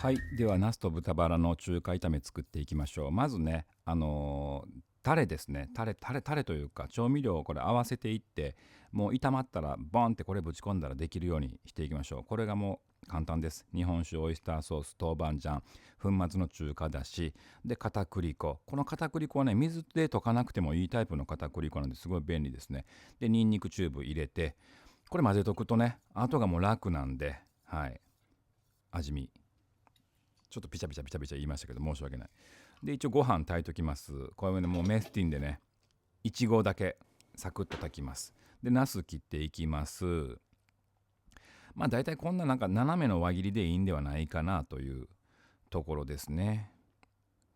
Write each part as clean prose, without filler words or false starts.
はい、ではナスと豚バラの中華炒め作っていきましょう。まずね、タレですね。タレというか調味料をこれ合わせていって、もう炒まったらボンってこれぶち込んだらできるようにしていきましょう。これがもう簡単です。日本酒、オイスターソース、豆板醤、粉末の中華だし、で片栗粉。この片栗粉はね、水で溶かなくてもいいタイプの片栗粉なんですごい便利ですね。でニンニクチューブ入れて、これ混ぜとくとね、後がもう楽なんで、はい、味見。ちょっとピチャピチャピチャピチャ言いましたけど申し訳ない。で一応ご飯炊いときます。これね、もうメスティンでね、1合だけサクッと炊きます。でナス切っていきます。まあ大体こんななんか斜めの輪切りでいいんではないかなというところですね。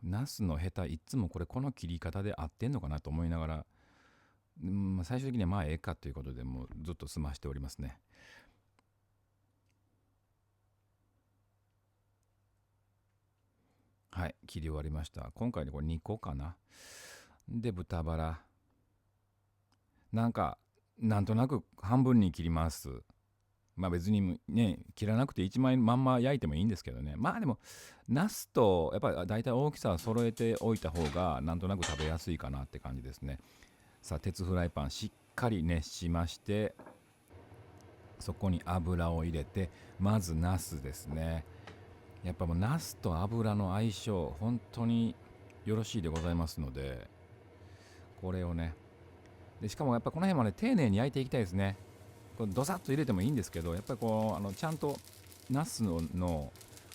ナスのヘタいつもこの切り方で合ってんのかなと思いながら、最終的にはまあええかということでもうずっと済ましておりますね。はい、切り終わりました。今回でこれ2個かな。で豚バラ、なんとなく半分に切ります。まあ別にね、切らなくて1枚まんま焼いてもいいんですけどね。まあでもナスとやっぱり大体大きさを揃えておいた方がなんとなく食べやすいかなって感じですね。さあ鉄フライパンしっかり熱しまして、そこに油を入れて、まずナスですね。やっぱもうナスと油の相性本当によろしいでございますので、これをね、でしかもやっぱこの辺まで丁寧に焼いていきたいですね。これドサッと入れてもいいんですけど、やっぱりちゃんとナスの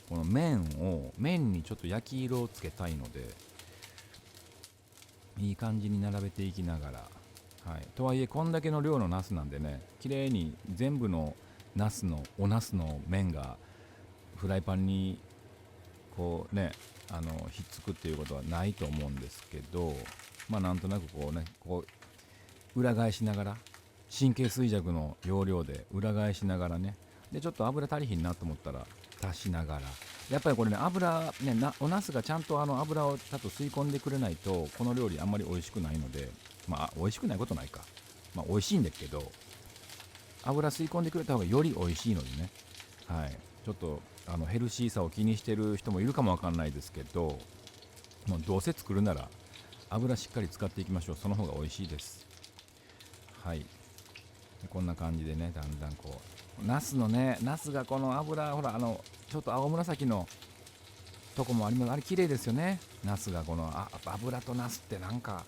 この麺にちょっと焼き色をつけたいので、いい感じに並べていきながら、はい、とはいえこんだけの量のナスなんでね、綺麗に全部のおナスの麺がフライパンにこうね、ひっつくっていうことはないと思うんですけど、まあなんとなく裏返しながら、神経衰弱の要領で裏返しながらね、でちょっと油足りひんなと思ったら足しながら、やっぱりこれね、お茄子がちゃんと油をちゃんと吸い込んでくれないとこの料理あんまり美味しくないので、まあ美味しくないことないか、まあ美味しいんだけど、油吸い込んでくれた方がより美味しいのでね、はい、ちょっとヘルシーさを気にしてる人もいるかもわかんないですけど、もうどうせ作るなら油しっかり使っていきましょう。その方が美味しいです。はい、こんな感じでね、だんだんナスがこの油、ほらちょっと青紫のとこもあります。あれ綺麗ですよね。ナスが油とナスってなんか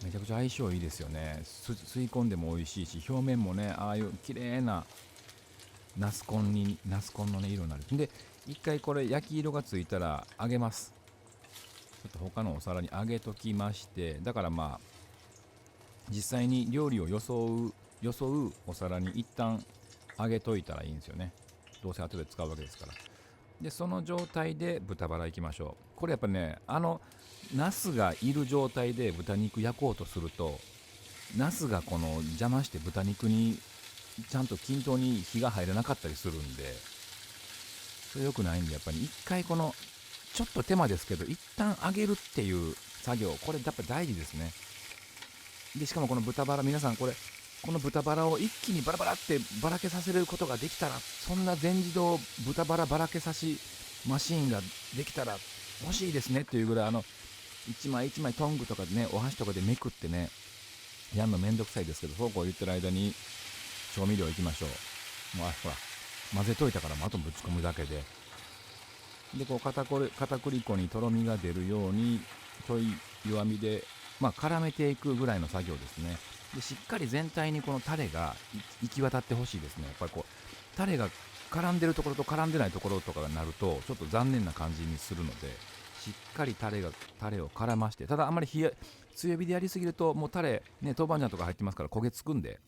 めちゃくちゃ相性いいですよね。吸い込んでも美味しいし、表面もね、ああいう綺麗なナスコンのね色になる。で一回これ焼き色がついたら揚げます。ちょっと他のお皿に揚げときまして、だからまあ実際に料理を装うお皿に一旦揚げといたらいいんですよね。どうせ後で使うわけですから。でその状態で豚バラいきましょう。これやっぱね、ナスがいる状態で豚肉焼こうとすると、ナスが邪魔して豚肉にちゃんと均等に火が入らなかったりするんで、それ良くないんで、やっぱり一回ちょっと手間ですけど一旦揚げるっていう作業、これやっぱ大事ですね。でしかもこの豚バラ、皆さんこの豚バラを一気にバラバラってばらけさせることができたら、そんな全自動豚バラばらけさしマシーンができたら欲しいですねっていうぐらい、一枚一枚トングとかでね、お箸とかでめくってね、やんのめんどくさいですけど、そうこう言ってる間に調味料いきましょう。もうほら、混ぜといたからもうあとぶち込むだけで、で片栗粉にとろみが出るようにちょい弱火で、まあ、絡めていくぐらいの作業ですね。でしっかり全体にこのタレが行き渡ってほしいですね。やっぱりタレが絡んでるところと絡んでないところとかがなるとちょっと残念な感じにするので、しっかりタレを絡まして、ただあんまり強火でやりすぎるともうタレね、豆板醤とか入ってますから焦げつくんで、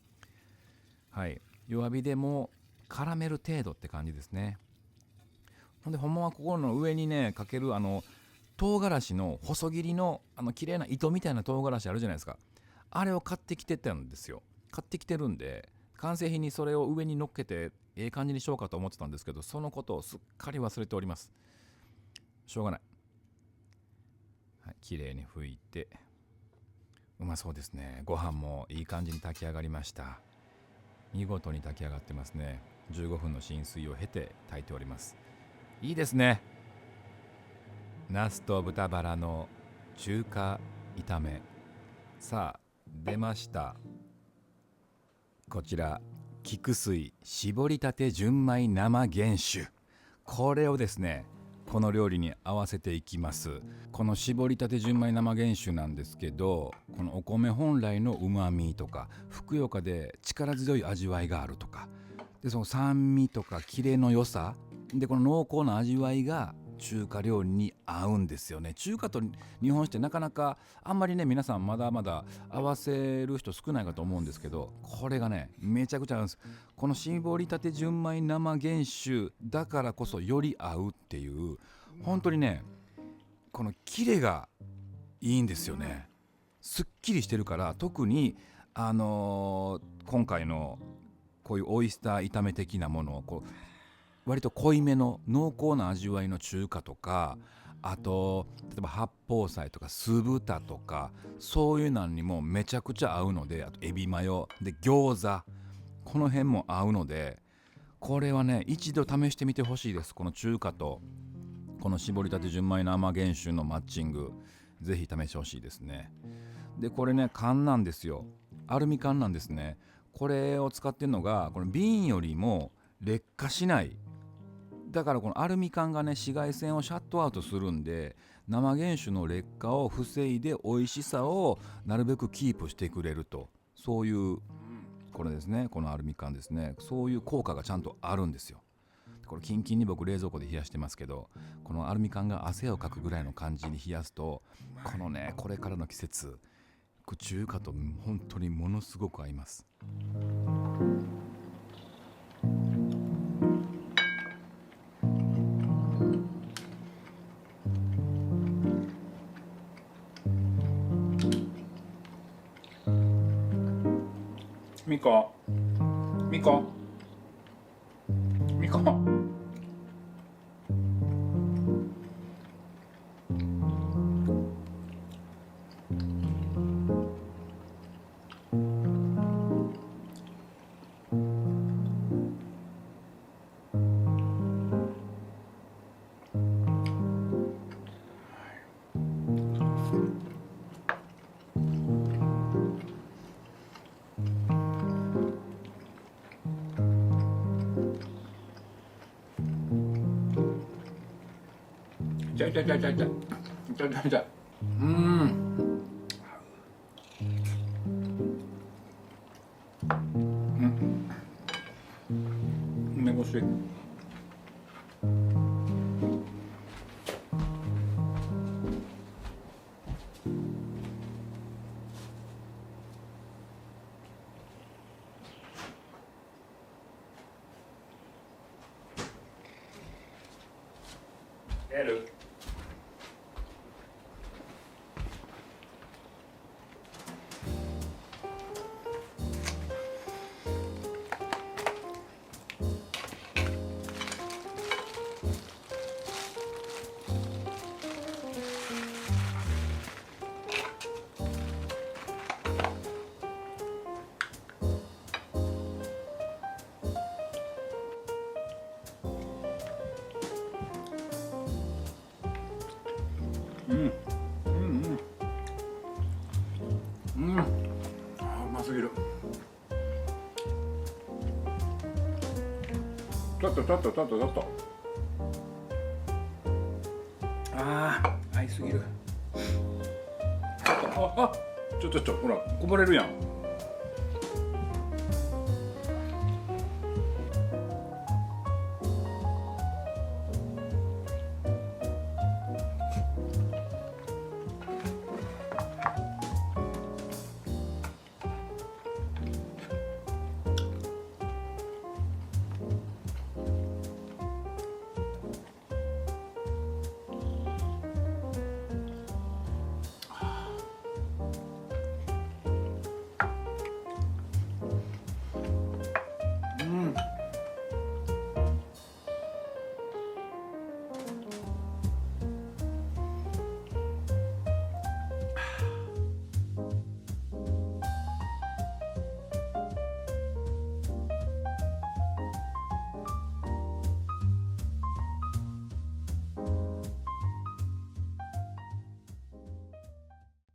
はい、弱火でもう絡める程度って感じですね。ほんでほんまはここの上にねかける唐辛子の細切りの綺麗な糸みたいな唐辛子あるじゃないですか。あれを買ってきてたんですよ。買ってきてるんで、完成品にそれを上に乗っけてええ感じにしようかと思ってたんですけど、そのことをすっかり忘れております。しょうがない。はい、綺麗に拭いて、うまそうですね。ご飯もいい感じに炊き上がりました。見事に炊き上がってますね。15分の浸水を経て炊いております。いいですね。ナスと豚バラの中華炒め。さあ出ました。こちら菊水絞りたて純米生原酒、これをですねこの料理に合わせていきます。この絞りたて純米生原酒なんですけど、このお米本来のうまみとかふくよかで力強い味わいがあるとかで、その酸味とかキレの良さで、この濃厚な味わいが中華料理に合うんですよね。中華と日本酒ってなかなかあんまりね、皆さんまだまだ合わせる人少ないかと思うんですけど、これがねめちゃくちゃ合うんです。この絞りたて純米生原酒だからこそより合うっていう、本当にねこのキレがいいんですよね。すっきりしてるから、特に今回のこういうオイスター炒め的なものをこう割と濃いめの濃厚な味わいの中華とか、あと例えば八宝菜とか酢豚とかそういうのにもめちゃくちゃ合うので、あとエビマヨで餃子、この辺も合うので、これはね一度試してみてほしいです。この中華とこの絞りたて純米生原酒のマッチング、ぜひ試してほしいですね。でこれね缶なんですよ。アルミ缶なんですね。これを使ってるのがこの瓶よりも劣化しない。だからこのアルミ缶がね紫外線をシャットアウトするんで、生原酒の劣化を防いで美味しさをなるべくキープしてくれると、そういうこれですね、このアルミ缶ですね、そういう効果がちゃんとあるんですよ。これキンキンに僕冷蔵庫で冷やしてますけど、このアルミ缶が汗をかくぐらいの感じに冷やすと、このねこれからの季節中華と本当にものすごく合います。ミコミコミコ、ちゃいちゃいちゃいちゃいちゃいちゃいちゃいちゃい、梅干し、やる。うますぎる。ちょっと合いすぎる。ちょほらこぼれるやん。